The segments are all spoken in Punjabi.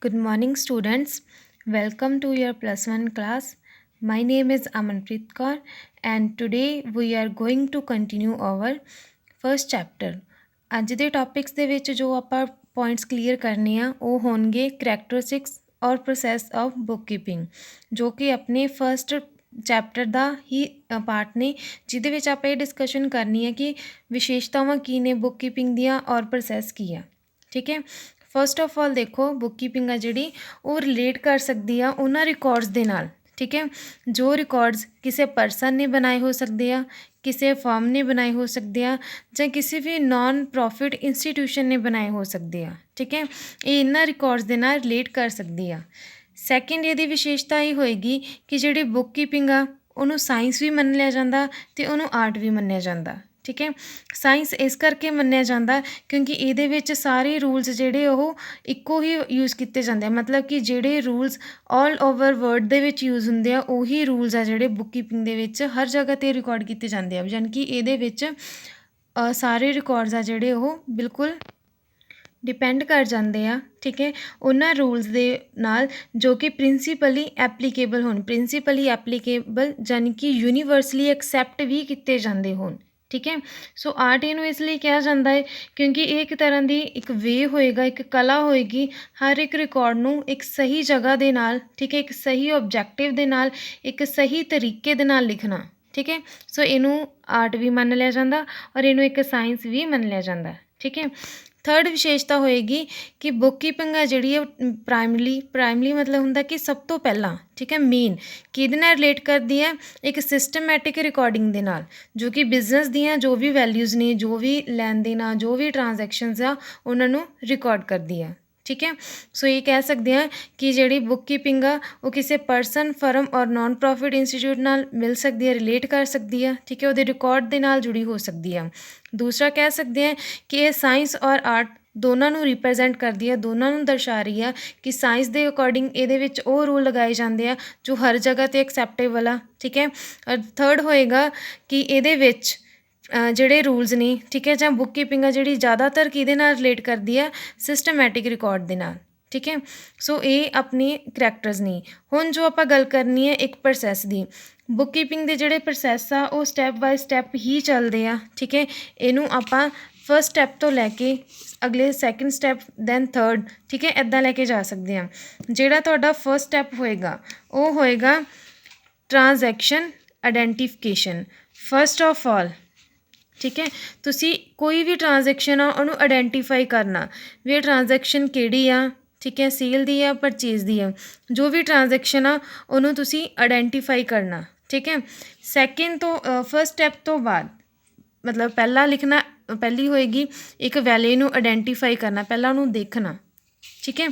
Good morning, students. Welcome to your plus one class. My name is Amanpreet Kaur, and today we are going to continue our first chapter. ਅੱਜ ਦੇ ਟੌਪਿਕਸ ਦੇ ਵਿੱਚ ਜੋ ਆਪਾਂ ਪੁਆਇੰਟਸ ਕਲੀਅਰ ਕਰਨੇ ਆ ਉਹ ਹੋਣਗੇ ਕਰੈਕਟਰਿਸਟਿਕਸ ਔਰ ਪ੍ਰੋਸੈਸ ਆਫ ਬੁੱਕ ਕੀਪਿੰਗ, ਜੋ ਕਿ ਆਪਣੇ ਫਸਟ ਚੈਪਟਰ ਦਾ ਹੀ ਪਾਰਟ ਨੇ, ਜਿਹਦੇ ਵਿੱਚ ਆਪਾਂ ਇਹ ਡਿਸਕਸ਼ਨ ਕਰਨੀ ਹੈ ਕਿ ਵਿਸ਼ੇਸ਼ਤਾਵਾਂ ਕੀ ਨੇ ਬੁੱਕ ਕੀਪਿੰਗ ਦੀਆਂ ਔਰ ਪ੍ਰੋਸੈਸ ਕੀ ਆ। ਠੀਕ ਹੈ, ਫਸਟ ਆਫ ਆਲ ਦੇਖੋ, ਬੁੱਕ ਕੀਪਿੰਗ ਆ ਜਿਹੜੀ ਉਹ ਰਿਲੇਟ ਕਰ ਸਕਦੀ ਆ ਉਹਨਾਂ ਰਿਕਾਰਡਸ ਦੇ ਨਾਲ। ਠੀਕ ਹੈ, ਜੋ ਰਿਕਾਰਡਸ ਕਿਸੇ ਪਰਸਨ ਨੇ ਬਣਾਏ ਹੋ ਸਕਦੇ ਆ, ਕਿਸੇ ਫਰਮ ਨੇ ਬਣਾਏ ਹੋ ਸਕਦੇ ਆ, ਜਾਂ ਕਿਸੇ ਵੀ ਨਾਨ ਪ੍ਰੋਫਿਟ ਇੰਸਟੀਟਿਊਸ਼ਨ ਨੇ ਬਣਾਏ ਹੋ ਸਕਦੇ ਆ। ਠੀਕ ਹੈ, ਇਹ ਇਹਨਾਂ ਰਿਕਾਰਡਸ ਦੇ ਨਾਲ ਰਿਲੇਟ ਕਰ ਸਕਦੀ ਆ। ਸੈਕਿੰਡ ਇਹਦੀ ਵਿਸ਼ੇਸ਼ਤਾ ਇਹ ਹੋਏਗੀ ਕਿ ਜਿਹੜੀ ਬੁੱਕ ਕੀਪਿੰਗ ਆ ਉਹਨੂੰ ਸਾਇੰਸ ਵੀ ਮੰਨ ਲਿਆ ਜਾਂਦਾ ਅਤੇ ਉਹਨੂੰ ਆਰਟ ਵੀ ਮੰਨਿਆ ਜਾਂਦਾ। ਠੀਕ ਹੈ, ਸਾਇੰਸ ਇਸ ਕਰਕੇ ਮੰਨਿਆ ਜਾਂਦਾ ਕਿਉਂਕਿ ਇਹਦੇ ਵਿੱਚ ਸਾਰੇ ਰੂਲਸ ਜਿਹੜੇ ਉਹ ਇੱਕੋ ਹੀ ਯੂਜ਼ ਕੀਤੇ ਜਾਂਦੇ ਆ, ਮਤਲਬ ਕਿ ਜਿਹੜੇ ਰੂਲਸ ਆਲ ਓਵਰ ਵਰਲਡ ਦੇ ਵਿੱਚ ਯੂਜ਼ ਹੁੰਦੇ ਆ ਉਹੀ ਰੂਲਸ ਆ ਜਿਹੜੇ ਬੁੱਕ ਕੀਪਿੰਗ ਦੇ ਵਿੱਚ ਹਰ ਜਗ੍ਹਾ 'ਤੇ ਰਿਕਾਰਡ ਕੀਤੇ ਜਾਂਦੇ ਆ। ਯਾਨੀ ਕਿ ਇਹਦੇ ਵਿੱਚ ਸਾਰੇ ਰਿਕਾਰਡਸ ਆ ਜਿਹੜੇ ਉਹ ਬਿਲਕੁਲ ਡਿਪੈਂਡ ਕਰ ਜਾਂਦੇ ਆ। ਠੀਕ ਹੈ, ਉਹਨਾਂ ਰੂਲਸ ਦੇ ਨਾਲ ਜੋ ਕਿ ਪ੍ਰਿੰਸੀਪਲੀ ਐਪਲੀਕੇਬਲ ਹੋਣ, ਪ੍ਰਿੰਸੀਪਲੀ ਐਪਲੀਕੇਬਲ ਯਾਨੀ ਕਿ ਯੂਨੀਵਰਸਲੀ ਐਕਸੈਪਟ ਵੀ ਕੀਤੇ ਜਾਂਦੇ ਹੋਣ। ਠੀਕ ਹੈ, ਸੋ ਆਰਟ ਇਹਨੂੰ ਇਸ ਲਈ ਕਿਹਾ ਜਾਂਦਾ ਹੈ ਕਿਉਂਕਿ ਇਹ ਇੱਕ ਤਰ੍ਹਾਂ ਦੀ ਇੱਕ ਵੇ ਹੋਏਗਾ, ਇੱਕ ਕਲਾ ਹੋਏਗੀ ਹਰ ਇੱਕ ਰਿਕਾਰਡ ਨੂੰ ਇੱਕ ਸਹੀ ਜਗ੍ਹਾ ਦੇ ਨਾਲ, ਠੀਕ ਹੈ, ਇੱਕ ਸਹੀ ਓਬਜੈਕਟਿਵ ਦੇ ਨਾਲ, ਇੱਕ ਸਹੀ ਤਰੀਕੇ ਦੇ ਨਾਲ ਲਿਖਣਾ। ਠੀਕ ਹੈ, ਸੋ ਇਹਨੂੰ ਆਰਟ ਵੀ ਮੰਨ ਲਿਆ ਜਾਂਦਾ ਔਰ ਇਹਨੂੰ ਇੱਕ ਸਾਇੰਸ ਵੀ ਮੰਨ ਲਿਆ ਜਾਂਦਾ। ਠੀਕ ਹੈ, ਥਰਡ ਵਿਸ਼ੇਸ਼ਤਾ ਹੋਏਗੀ ਕਿ ਬੁੱਕ ਕੀਪਿੰਗ ਆ ਜਿਹੜੀ ਉਹ ਪ੍ਰਾਇਮਲੀ ਮਤਲਬ ਹੁੰਦਾ ਕਿ ਸਭ ਤੋਂ ਪਹਿਲਾਂ, ਠੀਕ ਹੈ, ਮੇਨ ਕਿਹਦੇ ਨਾਲ ਰਿਲੇਟ ਕਰਦੀ ਹੈ, ਇੱਕ ਸਿਸਟਮੈਟਿਕ ਰਿਕਾਰਡਿੰਗ ਦੇ ਨਾਲ, ਜੋ ਕਿ ਬਿਜ਼ਨਸ ਦੀਆਂ ਜੋ ਵੀ ਵੈਲਿਊਜ਼ ਨੇ, ਜੋ ਵੀ ਲੈਣ ਦੇਣ ਆ, ਜੋ ਵੀ ਟ੍ਰਾਂਜੈਕਸ਼ਨਸ ਆ ਉਹਨਾਂ ਨੂੰ ਰਿਕਾਰਡ ਕਰਦੀ ਆ। ਠੀਕ ਹੈ, ਸੋ ਇਹ ਕਹਿ ਸਕਦੇ ਹਾਂ ਕਿ ਜਿਹੜੀ ਬੁੱਕ ਕੀਪਿੰਗ ਆ ਉਹ ਕਿਸੇ ਪਰਸਨ, ਫਰਮ ਔਰ ਨਾਨ ਪ੍ਰੋਫਿਟ ਇੰਸਟੀਟਿਊਟ ਨਾਲ ਮਿਲ ਸਕਦੀ ਹੈ, ਰਿਲੇਟ ਕਰ ਸਕਦੀ ਆ। ਠੀਕ ਹੈ, ਉਹਦੇ ਰਿਕਾਰਡ ਦੇ ਨਾਲ ਜੁੜੀ ਹੋ ਸਕਦੀ ਆ। ਦੂਸਰਾ ਕਹਿ ਸਕਦੇ ਹਾਂ ਕਿ ਇਹ ਸਾਇੰਸ ਔਰ ਆਰਟ ਦੋਨਾਂ ਨੂੰ ਰਿਪਰੈਜ਼ੈਂਟ ਕਰਦੀ ਹੈ, ਦੋਨਾਂ ਨੂੰ ਦਰਸਾ ਰਹੀ ਆ ਕਿ ਸਾਇੰਸ ਦੇ ਅਕੋਰਡਿੰਗ ਇਹਦੇ ਵਿੱਚ ਉਹ ਰੂਲ ਲਗਾਏ ਜਾਂਦੇ ਆ ਜੋ ਹਰ ਜਗ੍ਹਾ 'ਤੇ ਐਕਸੈਪਟੇਬਲ ਆ। ਠੀਕ ਹੈ, ਔਰ ਥਰਡ ਹੋਏਗਾ ਕਿ ਇਹਦੇ ਵਿੱਚ ਜਿਹੜੇ ਰੂਲਸ ਨੇ, ਠੀਕ ਹੈ, ਜਾਂ ਬੁੱਕ ਕੀਪਿੰਗ ਆ ਜਿਹੜੀ ਜ਼ਿਆਦਾਤਰ ਕਿਹਦੇ ਨਾਲ ਰਿਲੇਟ ਕਰਦੀ ਆ, ਸਿਸਟਮੈਟਿਕ ਰਿਕਾਰਡ ਦੇ ਨਾਲ। ਠੀਕ ਹੈ, ਸੋ ਇਹ ਆਪਣੇ ਕਰੈਕਟਰਸ ਨੇ। ਹੁਣ ਜੋ ਆਪਾਂ ਗੱਲ ਕਰਨੀ ਹੈ ਇੱਕ ਪ੍ਰੋਸੈਸ ਦੀ, ਬੁੱਕ ਕੀਪਿੰਗ ਦੇ ਜਿਹੜੇ ਪ੍ਰੋਸੈਸ ਆ ਉਹ ਸਟੈਪ ਬਾਏ ਸਟੈਪ ਹੀ ਚੱਲਦੇ ਆ। ਠੀਕ ਹੈ, ਇਹਨੂੰ ਆਪਾਂ ਫਸਟ ਸਟੈਪ ਤੋਂ ਲੈ ਕੇ ਅਗਲੇ ਸੈਕਿੰਡ ਸਟੈਪ, ਦੈਨ ਥਰਡ, ਠੀਕ ਹੈ, ਇੱਦਾਂ ਲੈ ਕੇ ਜਾ ਸਕਦੇ ਹਾਂ। ਜਿਹੜਾ ਤੁਹਾਡਾ ਫਸਟ ਸਟੈਪ ਹੋਏਗਾ ਉਹ ਹੋਏਗਾ transaction identification. First of all, ਠੀਕ ਹੈ, ਤੁਸੀਂ ਕੋਈ ਵੀ ਟ੍ਰਾਂਜੈਕਸ਼ਨ ਆ ਉਹਨੂੰ ਆਈਡੈਂਟੀਫਾਈ ਕਰਨਾ ਵੀ ਇਹ ਟ੍ਰਾਂਜੈਕਸ਼ਨ ਕਿਹੜੀ ਆ। ਠੀਕ ਹੈ, ਸੇਲ ਦੀ ਆ, ਪਰਚੇਜ਼ ਦੀ ਆ, ਜੋ ਵੀ ਟ੍ਰਾਂਜੈਕਸ਼ਨ ਆ ਉਹਨੂੰ ਤੁਸੀਂ ਆਈਡੈਂਟੀਫਾਈ ਕਰਨਾ। ਠੀਕ ਹੈ, ਸੈਕਿੰਡ ਤੋਂ ਫਸਟ ਸਟੈਪ ਤੋਂ ਬਾਅਦ ਮਤਲਬ ਪਹਿਲਾਂ ਲਿਖਣਾ, ਪਹਿਲੀ ਹੋਏਗੀ ਇੱਕ ਵੈਲਿਊ ਨੂੰ ਆਈਡੈਂਟੀਫਾਈ ਕਰਨਾ, ਪਹਿਲਾਂ ਉਹਨੂੰ ਦੇਖਣਾ। ਠੀਕ ਹੈ,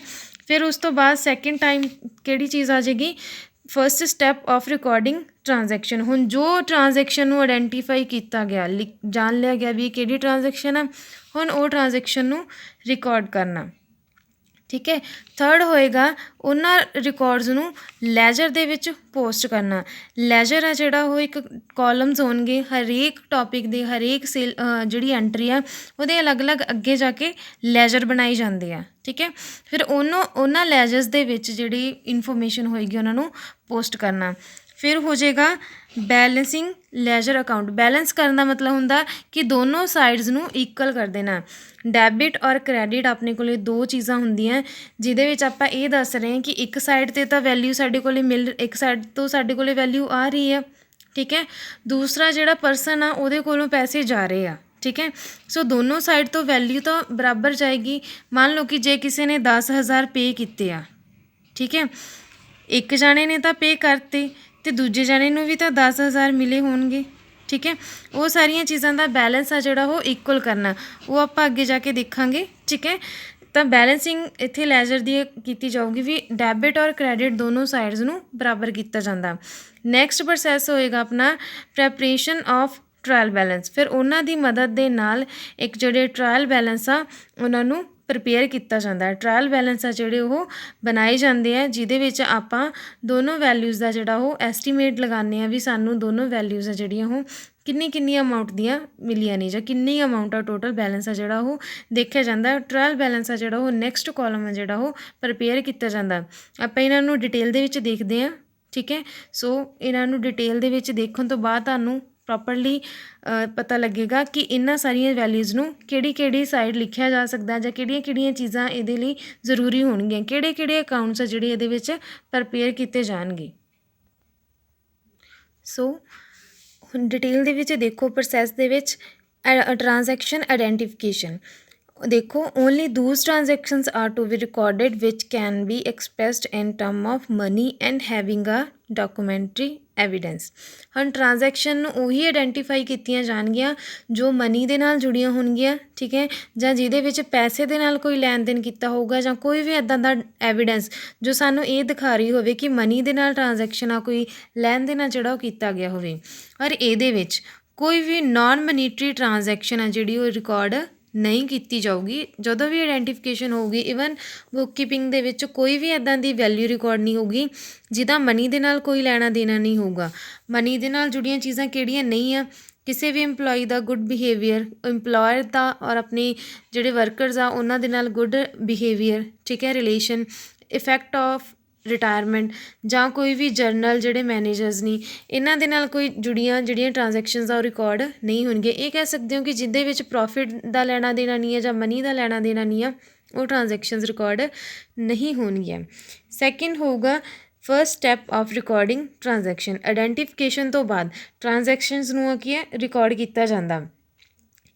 ਫਿਰ ਉਸ ਤੋਂ ਬਾਅਦ ਸੈਕਿੰਡ ਟਾਈਮ ਕਿਹੜੀ ਚੀਜ਼ ਆ ਜਾਏਗੀ, first step of recording transaction. ਹੁਣ ਜੋ ਟ੍ਰਾਂਜੈਕਸ਼ਨ ਨੂੰ ਆਈਡੈਂਟੀਫਾਈ ਕੀਤਾ ਗਿਆ, ਜਾਣ ਲਿਆ ਗਿਆ ਵੀ ਕਿਹੜੀ ਟ੍ਰਾਂਜੈਕਸ਼ਨ ਆ, ਹੁਣ ਉਹ ਟ੍ਰਾਂਜੈਕਸ਼ਨ ਨੂੰ ਰਿਕਾਰਡ ਕਰਨਾ। ਠੀਕ ਹੈ, ਥਰਡ ਹੋਏਗਾ ਉਹਨਾਂ ਰਿਕਾਰਡਸ ਨੂੰ ਲੈਜਰ ਦੇ ਵਿੱਚ ਪੋਸਟ ਕਰਨਾ। ਲੈਜਰ ਆ ਜਿਹੜਾ ਉਹ ਇੱਕ ਕਾਲਮਸ ਹੋਣਗੇ, ਹਰੇਕ ਟੋਪਿਕ ਦੇ ਹਰੇਕ ਜਿਹੜੀ ਐਂਟਰੀ ਆ ਉਹਦੇ ਅਲੱਗ-ਅਲੱਗ ਅੱਗੇ ਜਾ ਕੇ ਲੈਜਰ ਬਣਾਏ ਜਾਂਦੇ ਆ। ਠੀਕ ਹੈ, ਫਿਰ ਉਹਨਾਂ ਲੈਜਰਸ ਦੇ ਵਿੱਚ ਜਿਹੜੀ ਇਨਫੋਰਮੇਸ਼ਨ ਹੋਏਗੀ ਉਹਨਾਂ ਨੂੰ ਪੋਸਟ ਕਰਨਾ। ਫਿਰ ਹੋ ਜਾਏਗਾ ਬੈਲੈਂਸਿੰਗ ਲੈਜਰ ਅਕਾਊਂਟ। ਬੈਲੈਂਸ ਕਰਨ ਦਾ ਮਤਲਬ ਹੁੰਦਾ ਕਿ ਦੋਨੋਂ ਸਾਈਡਸ ਨੂੰ ਇਕੁਅਲ ਕਰ ਦੇਣਾ। ਡੈਬਿਟ ਔਰ ਕ੍ਰੈਡਿਟ ਆਪਣੇ ਕੋਲ ਦੋ ਚੀਜ਼ਾਂ ਹੁੰਦੀਆਂ ਜਿਹਦੇ ਵਿੱਚ ਆਪਾਂ ਇਹ ਦੱਸ ਰਹੇ ਹਾਂ ਕਿ ਇੱਕ ਸਾਈਡ 'ਤੇ ਤਾਂ ਵੈਲਿਊ ਸਾਡੇ ਕੋਲ ਇੱਕ ਸਾਈਡ ਤੋਂ ਸਾਡੇ ਕੋਲ ਵੈਲਿਊ ਆ ਰਹੀ ਆ। ਠੀਕ ਹੈ, ਦੂਸਰਾ ਜਿਹੜਾ ਪਰਸਨ ਆ ਉਹਦੇ ਕੋਲੋਂ ਪੈਸੇ ਜਾ ਰਹੇ ਆ। ਠੀਕ ਹੈ, ਸੋ ਦੋਨੋਂ ਸਾਈਡ ਤੋਂ ਵੈਲਿਊ ਤਾਂ ਬਰਾਬਰ ਜਾਏਗੀ। ਮੰਨ ਲਓ ਕਿ ਜੇ ਕਿਸੇ ਨੇ 10,000 ਪੇ ਕੀਤੇ ਆ, ਠੀਕ ਹੈ, ਇੱਕ ਜਾਣੇ ਨੇ ਤਾਂ ਪੇ ਕਰਤੇ ਅਤੇ ਦੂਜੇ ਜਾਣੇ ਨੂੰ ਵੀ ਤਾਂ 10,000 ਮਿਲੇ ਹੋਣਗੇ। ਠੀਕ ਹੈ, ਉਹ ਸਾਰੀਆਂ ਚੀਜ਼ਾਂ ਦਾ ਬੈਲੈਂਸ ਆ ਜਿਹੜਾ ਉਹ ਇਕੁਅਲ ਕਰਨਾ, ਉਹ ਆਪਾਂ ਅੱਗੇ ਜਾ ਕੇ ਦੇਖਾਂਗੇ। ਠੀਕ ਹੈ, ਤਾਂ ਬੈਲੈਂਸਿੰਗ ਇੱਥੇ ਲੈਜਰ ਦੀ ਕੀਤੀ ਜਾਊਗੀ ਵੀ ਡੈਬਿਟ ਔਰ ਕ੍ਰੈਡਿਟ ਦੋਨੋਂ ਸਾਈਡਸ ਨੂੰ ਬਰਾਬਰ ਕੀਤਾ ਜਾਂਦਾ। ਨੈਕਸਟ ਪ੍ਰੋਸੈਸ ਹੋਏਗਾ ਆਪਣਾ ਪ੍ਰੈਪਰੇਸ਼ਨ ਆਫ ਟਰਾਇਲ ਬੈਲੈਂਸ। ਫਿਰ ਉਹਨਾਂ ਦੀ ਮਦਦ ਦੇ ਨਾਲ ਇੱਕ ਜਿਹੜੇ ਟਰਾਇਲ ਬੈਲੈਂਸ ਆ ਉਹਨਾਂ ਨੂੰ ਪ੍ਰਪੇਅਰ ਕੀਤਾ ਜਾਂਦਾ ਹੈ। ਟਰਾਇਲ ਬੈਲੈਂਸ ਆ ਜਿਹੜੇ ਉਹ ਬਣਾਏ ਜਾਂਦੇ ਆ, ਜਿਹਦੇ ਵਿੱਚ ਆਪਾਂ ਦੋਨੋਂ ਵੈਲਿਊਜ਼ ਦਾ ਜਿਹੜਾ ਉਹ ਐਸਟੀਮੇਟ ਲਗਾਉਂਦੇ ਹਾਂ ਵੀ ਸਾਨੂੰ ਦੋਨੋਂ ਵੈਲਿਊਜ਼ ਆ ਜਿਹੜੀਆਂ ਉਹ ਕਿੰਨੀ ਅਮਾਊਂਟ ਦੀਆਂ ਮਿਲੀਆਂ ਨੇ ਜਾਂ ਕਿੰਨੀ ਅਮਾਊਂਟ ਆ ਟੋਟਲ ਬੈਲੈਂਸ ਆ ਜਿਹੜਾ ਉਹ ਦੇਖਿਆ ਜਾਂਦਾ। ਟਰਾਇਲ ਬੈਲੈਂਸ ਆ ਜਿਹੜਾ ਉਹ ਨੈਕਸਟ ਕਾਲਮ ਆ ਜਿਹੜਾ ਉਹ ਪ੍ਰਪੇਅਰ ਕੀਤਾ ਜਾਂਦਾ। ਆਪਾਂ ਇਹਨਾਂ ਨੂੰ ਡਿਟੇਲ ਦੇ ਵਿੱਚ ਦੇਖਦੇ ਹਾਂ, ਠੀਕ ਹੈ। ਸੋ ਇਹਨਾਂ ਨੂੰ ਡਿਟੇਲ ਦੇ ਵਿੱਚ ਦੇਖਣ ਤੋਂ ਬਾਅਦ ਤੁਹਾਨੂੰ ਪ੍ਰੋਪਰਲੀ ਪਤਾ ਲੱਗੇਗਾ ਕਿ ਇਹਨਾਂ ਸਾਰੀਆਂ ਵੈਲਿਊਜ਼ ਨੂੰ ਕਿਹੜੀ ਸਾਈਡ ਲਿਖਿਆ ਜਾ ਸਕਦਾ ਜਾਂ ਕਿਹੜੀਆਂ ਚੀਜ਼ਾਂ ਇਹਦੇ ਲਈ ਜ਼ਰੂਰੀ ਹੋਣਗੀਆਂ, ਕਿਹੜੇ ਅਕਾਊਂਟਸ ਆ ਜਿਹੜੇ ਇਹਦੇ ਵਿੱਚ ਪ੍ਰਪੇਅਰ ਕੀਤੇ ਜਾਣਗੇ। ਸੋ ਹੁਣ ਡਿਟੇਲ ਦੇ ਵਿੱਚ ਦੇਖੋ ਪ੍ਰੋਸੈਸ ਦੇ ਵਿੱਚ ਟ੍ਰਾਂਜੈਕਸ਼ਨ ਆਈਡੈਂਟੀਫਿਕੇਸ਼ਨ ਦੇਖੋ, only those transactions are to be recorded which can be expressed in term of money and having a documentary evidence. ਹੁਣ ਟ੍ਰਾਂਜੈਕਸ਼ਨ ਨੂੰ ਉਹੀ ਆਈਡੈਂਟੀਫਾਈ ਕੀਤੀਆਂ ਜਾਣਗੀਆਂ ਜੋ ਮਨੀ ਦੇ ਨਾਲ ਜੁੜੀਆਂ ਹੋਣਗੀਆਂ, ਠੀਕ ਹੈ, ਜਾਂ ਜਿਹਦੇ ਵਿੱਚ ਪੈਸੇ ਦੇ ਨਾਲ ਕੋਈ ਲੈਣ ਦੇਣ ਕੀਤਾ ਹੋਊਗਾ ਜਾਂ ਕੋਈ ਵੀ ਇੱਦਾਂ ਦਾ ਐਵੀਡੈਂਸ ਜੋ ਸਾਨੂੰ ਇਹ ਦਿਖਾ ਰਹੀ ਹੋਵੇ ਕਿ ਮਨੀ ਦੇ ਨਾਲ ਟ੍ਰਾਂਜੈਕਸ਼ਨ ਆ, ਕੋਈ ਲੈਣ ਦੇਣ ਆ ਜਿਹੜਾ ਉਹ ਕੀਤਾ ਗਿਆ ਹੋਵੇ। ਔਰ ਇਹਦੇ ਵਿੱਚ ਕੋਈ ਵੀ ਨਾਨ ਮਨੀਟਰੀ ਟ੍ਰਾਂਜੈਕਸ਼ਨ ਆ ਜਿਹੜੀ ਉਹ ਰਿਕਾਰਡ ਨਹੀਂ ਕੀਤੀ ਜਾਊਗੀ। ਜਦੋਂ ਵੀ ਆਈਡੈਂਟੀਫਿਕੇਸ਼ਨ ਹੋਊਗੀ, ਈਵਨ ਬੁੱਕ ਕੀਪਿੰਗ ਦੇ ਵਿੱਚ ਕੋਈ ਵੀ ਇੱਦਾਂ ਦੀ ਵੈਲਿਊ ਰਿਕਾਰਡ ਨਹੀਂ ਹੋਊਗੀ ਜਿਹਦਾ ਮਨੀ ਦੇ ਨਾਲ ਕੋਈ ਲੈਣਾ ਦੇਣਾ ਨਹੀਂ ਹੋਊਗਾ। ਮਨੀ ਦੇ ਨਾਲ ਜੁੜੀਆਂ ਚੀਜ਼ਾਂ ਕਿਹੜੀਆਂ ਨਹੀਂ ਆ, ਕਿਸੇ ਵੀ ਇੰਪਲੋਈ ਦਾ ਗੁੱਡ ਬਿਹੇਵੀਅਰ, ਇੰਪਲੋਇਰ ਦਾ ਔਰ ਆਪਣੇ ਜਿਹੜੇ ਵਰਕਰਸ ਆ ਉਹਨਾਂ ਦੇ ਨਾਲ ਗੁੱਡ ਬਿਹੇਵੀਅਰ, ਠੀਕ ਹੈ, ਰਿਲੇਸ਼ਨ, ਇਫੈਕਟ ਆਫ ਰਿਟਾਇਰਮੈਂਟ ਜਾਂ ਕੋਈ ਵੀ ਜਰਨਲ ਜਿਹੜੇ ਮੈਨੇਜਰਸ ਨੇ ਇਹਨਾਂ ਦੇ ਨਾਲ ਕੋਈ ਜਿਹੜੀਆਂ ਟ੍ਰਾਂਜੈਕਸ਼ਨਸ ਆ ਉਹ ਰਿਕਾਰਡ ਨਹੀਂ ਹੋਣਗੀਆਂ। ਇਹ ਕਹਿ ਸਕਦੇ ਹੋ ਕਿ ਜਿਹਦੇ ਵਿੱਚ ਪ੍ਰੋਫਿਟ ਦਾ ਲੈਣਾ ਦੇਣਾ ਨਹੀਂ ਹੈ ਜਾਂ ਮਨੀ ਦਾ ਲੈਣਾ ਦੇਣਾ ਨਹੀਂ ਆ, ਉਹ ਟ੍ਰਾਂਜੈਕਸ਼ਨਸ ਰਿਕਾਰਡ ਨਹੀਂ ਹੋਣਗੀਆਂ। ਸੈਕਿੰਡ ਹੋਊਗਾ first step of recording transaction. Identification ਤੋਂ ਬਾਅਦ ਟ੍ਰਾਂਜੈਕਸ਼ਨਸ ਨੂੰ ਕੀ ਹੈ ਰਿਕਾਰਡ ਕੀਤਾ ਜਾਂਦਾ।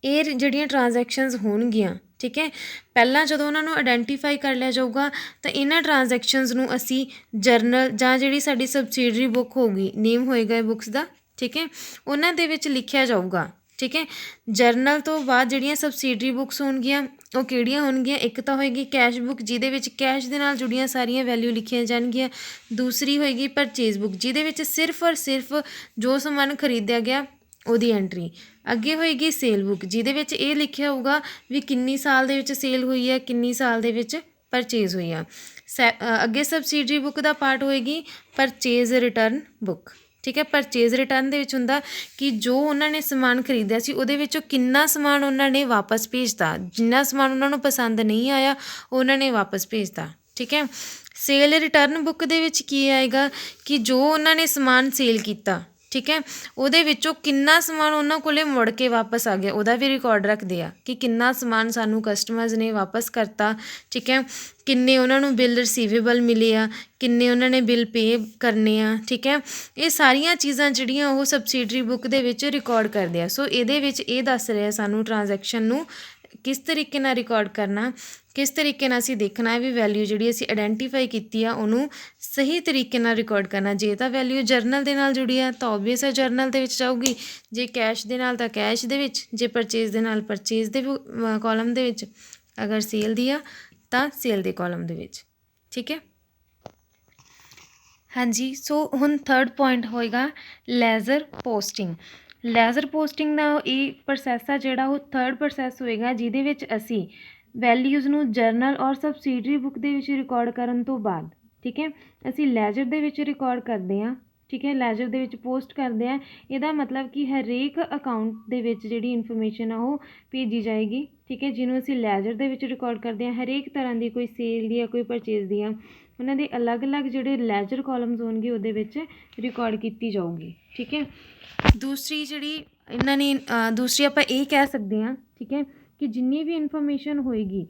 ਇਹ ਜਿਹੜੀਆਂ ਟ੍ਰਾਂਜੈਕਸ਼ਨਸ ਹੋਣਗੀਆਂ, ਠੀਕ ਹੈ, ਪਹਿਲਾਂ ਜਦੋਂ ਉਹਨਾਂ ਨੂੰ ਆਈਡੈਂਟੀਫਾਈ ਕਰ ਲਿਆ ਜਾਊਗਾ ਤਾਂ ਇਹਨਾਂ ਟ੍ਰਾਂਜੈਕਸ਼ਨਸ ਨੂੰ ਅਸੀਂ ਜਰਨਲ ਜਾਂ ਜਿਹੜੀ ਸਾਡੀ ਸਬਸਿਡਰੀ ਬੁੱਕ ਹੋਊਗੀ, ਨੇਮ ਹੋਏਗਾ ਬੁੱਕਸ ਦਾ, ਠੀਕ ਹੈ, ਉਹਨਾਂ ਦੇ ਵਿੱਚ ਲਿਖਿਆ ਜਾਊਗਾ, ਠੀਕ ਹੈ। ਜਰਨਲ ਤੋਂ ਬਾਅਦ ਜਿਹੜੀਆਂ ਸਬਸਿਡਰੀ ਬੁੱਕਸ ਹੋਣਗੀਆਂ ਉਹ ਕਿਹੜੀਆਂ ਹੋਣਗੀਆਂ? ਇੱਕ ਤਾਂ ਹੋਏਗੀ ਕੈਸ਼ ਬੁੱਕ ਜਿਹਦੇ ਵਿੱਚ ਕੈਸ਼ ਦੇ ਨਾਲ ਜੁੜੀਆਂ ਸਾਰੀਆਂ ਵੈਲਿਊ ਲਿਖੀਆਂ ਜਾਣਗੀਆਂ। ਦੂਸਰੀ ਹੋਏਗੀ ਪਰਚੇਜ਼ ਬੁੱਕ ਜਿਹਦੇ ਵਿੱਚ ਸਿਰਫ ਔਰ ਸਿਰਫ ਜੋ ਸਮਾਨ ਖਰੀਦਿਆ ਗਿਆ ਉਹਦੀ ਐਂਟਰੀ। ਅੱਗੇ ਹੋਏਗੀ ਸੇਲ ਬੁੱਕ ਜਿਹਦੇ ਵਿੱਚ ਇਹ ਲਿਖਿਆ ਹੋਊਗਾ ਵੀ ਕਿੰਨੀ ਸਾਲ ਦੇ ਵਿੱਚ ਸੇਲ ਹੋਈ ਹੈ, ਕਿੰਨੀ ਸਾਲ ਦੇ ਵਿੱਚ ਪਰਚੇਜ਼ ਹੋਈ ਆ। ਅੱਗੇ ਸਬਸਿਡਰੀ ਬੁੱਕ ਦਾ ਪਾਰਟ ਹੋਏਗੀ ਪਰਚੇਜ਼ ਰਿਟਰਨ ਬੁੱਕ, ਠੀਕ ਹੈ। ਪਰਚੇਜ਼ ਰਿਟਰਨ ਦੇ ਵਿੱਚ ਹੁੰਦਾ ਕਿ ਜੋ ਉਹਨਾਂ ਨੇ ਸਮਾਨ ਖਰੀਦਿਆ ਸੀ ਉਹਦੇ ਵਿੱਚੋਂ ਕਿੰਨਾ ਸਮਾਨ ਉਹਨਾਂ ਨੇ ਵਾਪਸ ਭੇਜਤਾ, ਜਿੰਨਾ ਸਮਾਨ ਉਹਨਾਂ ਨੂੰ ਪਸੰਦ ਨਹੀਂ ਆਇਆ ਉਹਨਾਂ ਨੇ ਵਾਪਸ ਭੇਜਤਾ, ਠੀਕ ਹੈ। ਸੇਲ ਰਿਟਰਨ ਬੁੱਕ ਦੇ ਵਿੱਚ ਕੀ ਆਏਗਾ ਕਿ ਜੋ ਉਹਨਾਂ ਨੇ ਸਮਾਨ ਸੇਲ ਕੀਤਾ, ਠੀਕ ਹੈ, ਉਹਦੇ ਵਿੱਚੋਂ ਕਿੰਨਾ ਸਮਾਨ ਉਹਨਾਂ ਕੋਲ ਮੁੜ ਕੇ ਵਾਪਸ ਆ ਗਿਆ ਉਹਦਾ ਵੀ ਰਿਕਾਰਡ ਰੱਖਦੇ ਆ ਕਿ ਕਿੰਨਾ ਸਮਾਨ ਸਾਨੂੰ ਕਸਟਮਰਸ ਨੇ ਵਾਪਸ ਕਰਤਾ, ਠੀਕ ਹੈ। ਕਿੰਨੇ ਉਹਨਾਂ ਨੂੰ ਬਿੱਲ ਰਿਸੀਵੇਬਲ ਮਿਲੇ ਆ, ਕਿੰਨੇ ਉਹਨਾਂ ਨੇ ਬਿੱਲ ਪੇ ਕਰਨੇ ਆ, ਠੀਕ ਹੈ। ਇਹ ਸਾਰੀਆਂ ਚੀਜ਼ਾਂ ਜਿਹੜੀਆਂ ਉਹ ਸਬਸਿਡਰੀ ਬੁੱਕ ਦੇ ਵਿੱਚ ਰਿਕਾਰਡ ਕਰਦੇ ਆ। ਸੋ ਇਹਦੇ ਵਿੱਚ ਇਹ ਦੱਸ ਰਿਹਾ ਸਾਨੂੰ ਟ੍ਰਾਂਜੈਕਸ਼ਨ ਨੂੰ ਕਿਸ ਤਰੀਕੇ ਨਾਲ ਰਿਕਾਰਡ ਕਰਨਾ, ਕਿਸ ਤਰੀਕੇ ਨਾਲ ਅਸੀਂ ਦੇਖਣਾ ਹੈ ਵੀ ਵੈਲਿਊ ਜਿਹੜੀ ਅਸੀਂ ਆਈਡੈਂਟੀਫਾਈ ਕੀਤੀ ਆ ਉਹਨੂੰ ਸਹੀ ਤਰੀਕੇ ਨਾਲ ਰਿਕਾਰਡ ਕਰਨਾ। ਜੇ ਤਾਂ ਵੈਲਿਊ ਜਰਨਲ ਦੇ ਨਾਲ ਜੁੜੀ ਆ ਤਾਂ ਓਬਵੀਅਸ ਹੈ ਜਰਨਲ ਦੇ ਵਿੱਚ ਜਾਊਗੀ, ਜੇ ਕੈਸ਼ ਦੇ ਨਾਲ ਤਾਂ ਕੈਸ਼ ਦੇ ਵਿੱਚ, ਜੇ ਪਰਚੇਜ਼ ਦੇ ਨਾਲ ਪਰਚੇਜ਼ ਦੇ ਕਾਲਮ ਦੇ ਵਿੱਚ, ਅਗਰ ਸੇਲ ਦੀ ਆ ਤਾਂ ਸੇਲ ਦੇ ਕਾਲਮ ਦੇ ਵਿੱਚ, ਠੀਕ ਹੈ। ਹਾਂਜੀ, ਸੋ ਹੁਣ ਥਰਡ ਪੁਆਇੰਟ ਹੋਏਗਾ ਲੈਜ਼ਰ ਪੋਸਟਿੰਗ। ਲੈਜ਼ਰ ਪੋਸਟਿੰਗ ਦਾ ਇਹ ਪ੍ਰੋਸੈਸ ਆ ਜਿਹੜਾ ਉਹ ਥਰਡ ਪ੍ਰੋਸੈਸ ਹੋਏਗਾ ਜਿਹਦੇ ਵਿੱਚ ਅਸੀਂ ਵੈਲਿਊਜ਼ ਨੂੰ ਜਰਨਲ ਔਰ ਸਬਸਿਡਰੀ ਬੁੱਕ ਦੇ ਵਿੱਚ ਰਿਕਾਰਡ ਕਰਨ ਤੋਂ ਬਾਅਦ, ਠੀਕ ਹੈ, ਅਸੀਂ ਲੈਜਰ ਦੇ ਵਿੱਚ ਰਿਕਾਰਡ ਕਰਦੇ ਹਾਂ, ਠੀਕ ਹੈ, ਲੈਜਰ ਦੇ ਵਿੱਚ ਪੋਸਟ ਕਰਦੇ ਹਾਂ। ਇਹਦਾ ਮਤਲਬ ਕਿ ਹਰੇਕ ਅਕਾਊਂਟ ਦੇ ਵਿੱਚ ਜਿਹੜੀ ਇਨਫੋਰਮੇਸ਼ਨ ਆ ਉਹ ਭੇਜੀ ਜਾਏਗੀ, ਠੀਕ ਹੈ, ਜਿਹਨੂੰ ਅਸੀਂ ਲੈਜਰ ਦੇ ਵਿੱਚ ਰਿਕਾਰਡ ਕਰਦੇ ਹਾਂ। ਹਰੇਕ ਤਰ੍ਹਾਂ ਦੀ ਕੋਈ ਸੇਲ ਦੀ ਆ, ਕੋਈ ਪਰਚੇਜ਼ ਦੀ ਆ, ਉਹਨਾਂ ਦੇ ਅਲੱਗ-ਅਲੱਗ ਜਿਹੜੇ ਲੈਜਰ ਕਾਲਮਸ ਹੋਣਗੇ ਉਹਦੇ ਵਿੱਚ ਰਿਕਾਰਡ ਕੀਤੀ ਜਾਊਗੀ, ਠੀਕ ਹੈ। ਦੂਸਰੀ ਜਿਹੜੀ ਇਹਨਾਂ ਨੇ ਦੂਸਰੀ ਆਪਾਂ ਇਹ ਕਹਿ ਸਕਦੇ ਹਾਂ, ਠੀਕ ਹੈ, ਕਿ ਜਿੰਨੀ ਵੀ ਇਨਫੋਰਮੇਸ਼ਨ ਹੋਏਗੀ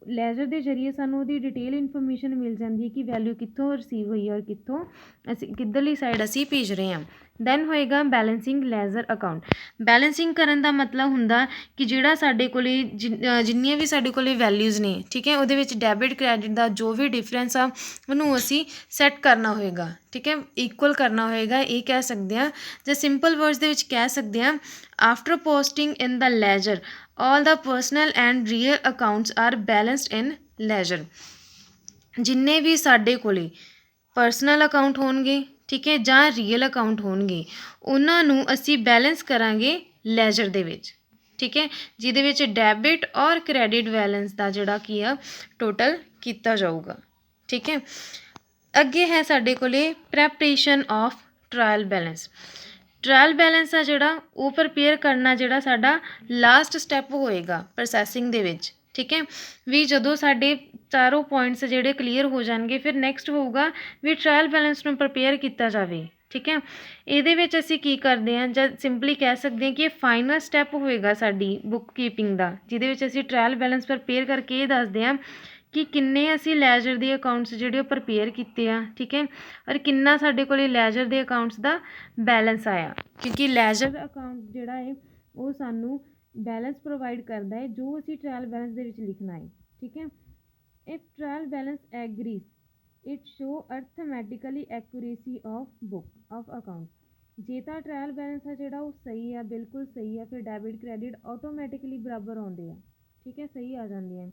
ਲੈਜਰ ਦੇ ਜ਼ਰੀਏ ਸਾਨੂੰ ਉਹਦੀ ਡਿਟੇਲ ਇਨਫੋਰਮੇਸ਼ਨ ਮਿਲ ਜਾਂਦੀ ਹੈ ਕਿ ਵੈਲਿਊ ਕਿੱਥੋਂ ਰਿਸੀਵ ਹੋਈ ਔਰ ਕਿੱਥੋਂ ਅਸੀਂ ਕਿੱਧਰਲੀ ਸਾਈਡ ਅਸੀਂ ਭੇਜ ਰਹੇ ਹਾਂ। ਦੈਨ ਹੋਏਗਾ ਬੈਲੈਂਸਿੰਗ ਲੈਜ਼ਰ ਅਕਾਊਂਟ। ਬੈਲੈਂਸਿੰਗ ਕਰਨ ਦਾ ਮਤਲਬ ਹੁੰਦਾ ਕਿ ਜਿਹੜਾ ਸਾਡੇ ਕੋਲ ਜਿੰਨੀਆਂ ਵੀ ਸਾਡੇ ਕੋਲ ਵੈਲਿਊਜ਼ ਨੇ, ਠੀਕ ਹੈ, ਉਹਦੇ ਵਿੱਚ ਡੈਬਿਟ ਕ੍ਰੈਡਿਟ ਦਾ ਜੋ ਵੀ ਡਿਫਰੈਂਸ ਆ ਉਹਨੂੰ ਅਸੀਂ ਸੈੱਟ ਕਰਨਾ ਹੋਏਗਾ, ਠੀਕ ਹੈ, ਇਕੁਅਲ ਕਰਨਾ ਹੋਏਗਾ। ਇਹ ਕਹਿ ਸਕਦੇ ਹਾਂ ਜਾਂ ਸਿੰਪਲ ਵਰਡਸ ਦੇ ਵਿੱਚ ਕਹਿ ਸਕਦੇ ਹਾਂ after posting in the ledger all the personal and real accounts are balanced in ledger। ਜਿੰਨੇ ਵੀ ਸਾਡੇ ਕੋਲੇ ਪਰਸਨਲ ਅਕਾਊਂਟ ਹੋਣਗੇ, ਠੀਕ ਹੈ, ਜਾਂ ਰੀਅਲ ਅਕਾਊਂਟ ਹੋਣਗੇ ਉਹਨਾਂ ਨੂੰ ਅਸੀਂ ਬੈਲੈਂਸ ਕਰਾਂਗੇ ਲੈਜਰ ਦੇ ਵਿੱਚ, ठीक है, जिहदे विच डैबिट और क्रैडिट बैलेंस का जिहड़ा की आ टोटल किया जाऊगा। ठीक है, अगे है साडे कोले preparation of trial balance. Trial balance आ जिहड़ा वो प्रिपेयर करना जिहड़ा साडा लास्ट स्टैप होएगा प्रोसैसिंग दे विच। ठीक है, भी जदों साडे चारों पॉइंट्स जिहड़े क्लीयर हो जाएंगे फिर नैक्सट होऊगा भी ट्रायल बैलेंस नूं प्रिपेयर किया जाए। ठीक है, ਇਹਦੇ ਵਿੱਚ ਅਸੀਂ ਕੀ ਕਰਦੇ ਹਾਂ ਜਾਂ ਸਿੰਪਲੀ ਕਹਿ ਸਕਦੇ ਹਾਂ ਕਿ ਇਹ ਫਾਈਨਲ ਸਟੈਪ ਹੋਏਗਾ ਸਾਡੀ ਬੁੱਕ ਕੀਪਿੰਗ ਦਾ, ਜਿਹਦੇ ਵਿੱਚ ਅਸੀਂ ਟ੍ਰਾਇਲ ਬੈਲੈਂਸ ਪ੍ਰਪੇਅਰ ਕਰਕੇ ਇਹ ਦੱਸਦੇ ਹਾਂ ਕਿ ਕਿੰਨੇ ਅਸੀਂ ਲੈਜਰ ਦੇ ਅਕਾਊਂਟਸ ਜਿਹੜੇ ਉਹ ਪ੍ਰਪੇਅਰ ਕੀਤੇ ਆ। ਠੀਕ ਹੈ, ਔਰ ਕਿੰਨਾ ਸਾਡੇ ਕੋਲ ਲੈਜਰ ਦੇ ਅਕਾਊਂਟਸ ਦਾ ਬੈਲੈਂਸ ਆਇਆ, ਕਿਉਂਕਿ ਲੈਜਰ ਅਕਾਊਂਟ ਜਿਹੜਾ ਹੈ ਉਹ ਸਾਨੂੰ ਬੈਲੈਂਸ ਪ੍ਰੋਵਾਈਡ ਕਰਦਾ ਹੈ ਜੋ ਅਸੀਂ ਟ੍ਰਾਇਲ ਬੈਲੈਂਸ ਦੇ ਵਿੱਚ ਲਿਖਣਾ ਹੈ। ਠੀਕ ਹੈ, if trial balance agrees it show arithmetically accuracy of book of account. जे तो ट्रायल बैलेंस है जोड़ा वो सही है, बिल्कुल सही है, फिर डैबिट क्रैडिट ऑटोमैटिकली बराबर आते हैं। ठीक है, सही आ जाते हैं।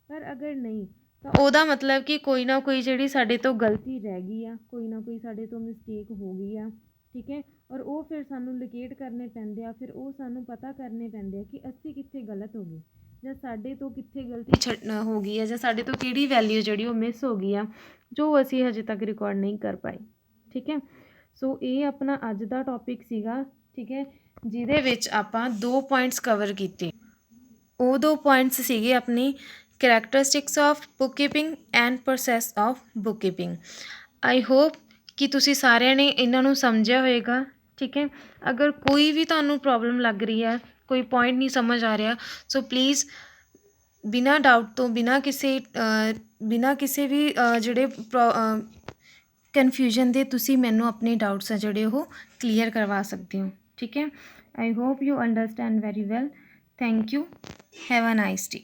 पर अगर नहीं तो ਉਹਦਾ मतलब कि कोई ना कोई ਜਿਹੜੀ ਸਾਡੇ ਤੋਂ गलती रह गई ਆ, कोई ना कोई ਸਾਡੇ ਤੋਂ मिसटेक हो गई ਆ। ठीक है, और वो फिर सानू लोकेट करने पैंदे आ, फिर वो सानू पता करने पैंदे आ कि ਅਸੀਂ ਕਿੱਥੇ गलत हो गए ਜਾਂ ਸਾਡੇ ਤੋਂ ਕਿੱਥੇ ਗਲਤੀ ਹੋ ਗਈ ਹੈ ਜਾਂ ਸਾਡੇ ਤੋਂ ਕਿਹੜੀ ਵੈਲਿਊ ਜਿਹੜੀ ਉਹ ਮਿਸ ਹੋ ਗਈ ਆ ਜੋ ਅਸੀਂ ਹਜੇ ਤੱਕ ਰਿਕਾਰਡ ਨਹੀਂ ਕਰ ਪਾਏ। ਠੀਕ ਹੈ, ਸੋ ਇਹ ਆਪਣਾ ਅੱਜ ਦਾ ਟੌਪਿਕ ਸੀਗਾ। ਠੀਕ ਹੈ, ਜਿਹਦੇ ਵਿੱਚ ਆਪਾਂ 2 ਪੁਆਇੰਟਸ ਕਵਰ ਕੀਤੇ। ਉਹ 2 ਪੁਆਇੰਟਸ ਸੀਗੇ ਆਪਣੀ characteristics of book keeping and process of book keeping. I hope ਕਿ ਤੁਸੀਂ ਸਾਰਿਆਂ ਨੇ ਇਹਨਾਂ ਨੂੰ ਸਮਝਿਆ ਹੋਏਗਾ। ਠੀਕ ਹੈ, ਅਗਰ ਕੋਈ ਵੀ ਤੁਹਾਨੂੰ ਪ੍ਰੋਬਲਮ ਲੱਗ ਰਹੀ ਹੈ, ਕੋਈ ਪੁਆਇੰਟ ਨਹੀਂ ਸਮਝ ਆ ਰਿਹਾ, ਸੋ ਪਲੀਜ਼ ਬਿਨਾਂ ਡਾਊਟ ਤੋਂ ਬਿਨਾਂ ਕਿਸੇ ਵੀ ਜਿਹੜੇ ਕਨਫਿਊਜ਼ਨ ਦੇ ਤੁਸੀਂ ਮੈਨੂੰ ਆਪਣੇ ਡਾਊਟਸ ਆ ਜਿਹੜੇ ਉਹ ਕਲੀਅਰ ਕਰਵਾ ਸਕਦੇ ਹੋ। ਠੀਕ ਹੈ, I hope you understand very well. Thank you, have a nice day.